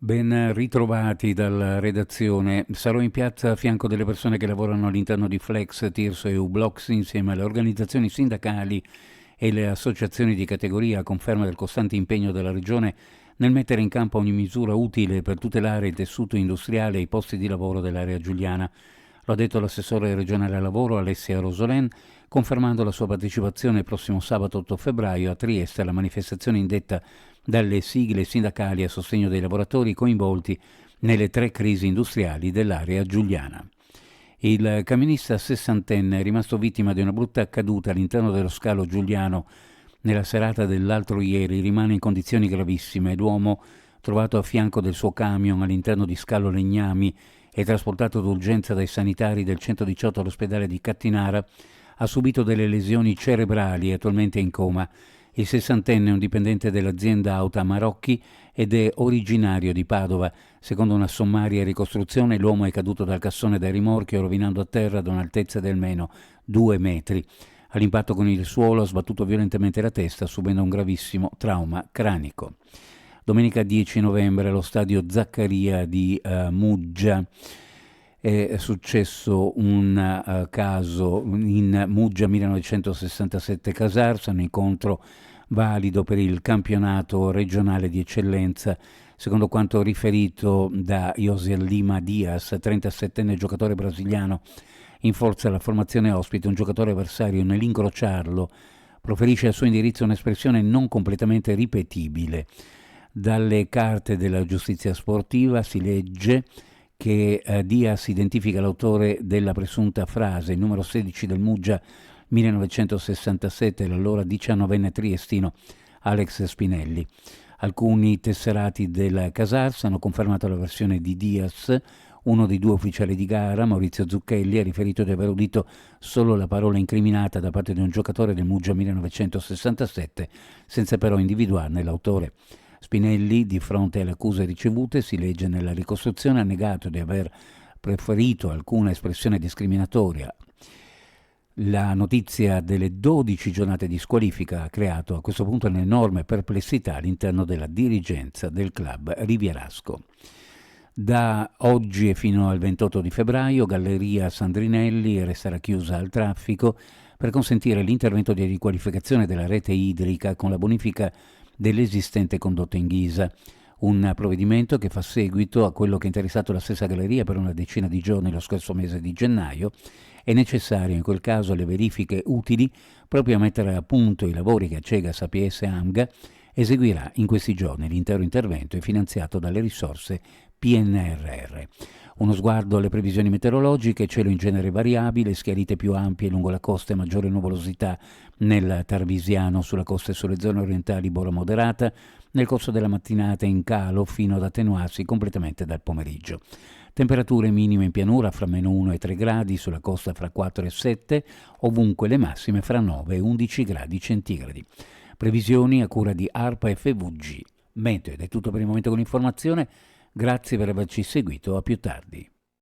Ben ritrovati dalla redazione. Sarò in piazza a fianco delle persone che lavorano all'interno di Flex, Tirso e Ublox insieme alle organizzazioni sindacali e le associazioni di categoria, a conferma del costante impegno della Regione nel mettere in campo ogni misura utile per tutelare il tessuto industriale e i posti di lavoro dell'area giuliana. Lo ha detto l'assessore regionale al lavoro Alessia Rosolén, confermando la sua partecipazione il prossimo sabato 8 febbraio a Trieste alla manifestazione indetta dalle sigle sindacali a sostegno dei lavoratori coinvolti nelle 3 crisi industriali dell'area giuliana. Il camionista sessantenne è rimasto vittima di una brutta caduta all'interno dello scalo giuliano nella serata dell'altro ieri, rimane in condizioni gravissime. L'uomo, trovato a fianco del suo camion all'interno di scalo Legnami e trasportato d'urgenza dai sanitari del 118 all'ospedale di Cattinara, ha subito delle lesioni cerebrali e attualmente è in coma. Il sessantenne è un dipendente dell'azienda Auta Marocchi ed è originario di Padova. Secondo una sommaria ricostruzione, l'uomo è caduto dal cassone del rimorchio rovinando a terra ad un'altezza di almeno 2 metri. All'impatto con il suolo ha sbattuto violentemente la testa, subendo un gravissimo trauma cranico. Domenica 10 novembre allo stadio Zaccaria di Muggia è successo un caso in Muggia 1967 Casarsa, un incontro valido per il campionato regionale di eccellenza, secondo quanto riferito da José Lima Diaz, 37enne giocatore brasiliano in forza alla formazione ospite. Un giocatore avversario, nell'incrociarlo, proferisce al suo indirizzo un'espressione non completamente ripetibile. Dalle carte della giustizia sportiva si legge che Diaz identifica l'autore della presunta frase, il numero 16 del Muggia 1967, l'allora 19enne triestino Alex Spinelli. Alcuni tesserati del Casars hanno confermato la versione di Diaz. Uno dei 2 ufficiali di gara, Maurizio Zucchelli, ha riferito di aver udito solo la parola incriminata da parte di un giocatore del Muggia 1967, senza però individuarne l'autore. Spinelli, di fronte alle accuse ricevute, si legge nella ricostruzione, ha negato di aver preferito alcuna espressione discriminatoria. La notizia delle 12 giornate di squalifica ha creato a questo punto un'enorme perplessità all'interno della dirigenza del club rivierasco. Da oggi e fino al 28 di febbraio Galleria Sandrinelli resterà chiusa al traffico per consentire l'intervento di riqualificazione della rete idrica con la bonifica dell'esistente condotto in ghisa. Un provvedimento che fa seguito a quello che ha interessato la stessa galleria per una decina di giorni lo scorso mese di gennaio. È necessario in quel caso le verifiche utili proprio a mettere a punto i lavori che Acegas APS AMGA eseguirà in questi giorni. L'intero intervento è finanziato dalle risorse PNRR. Uno sguardo alle previsioni meteorologiche: cielo in genere variabile, schiarite più ampie lungo la costa e maggiore nuvolosità nel Tarvisiano, sulla costa e sulle zone orientali buona moderata, nel corso della mattinata in calo fino ad attenuarsi completamente dal pomeriggio. Temperature minime in pianura fra -1 e 3 gradi, sulla costa fra 4 e 7, ovunque le massime fra 9 e 11 gradi centigradi. Previsioni a cura di ARPA FVG. Meteo, ed è tutto per il momento con l'informazione. Grazie per averci seguito, a più tardi.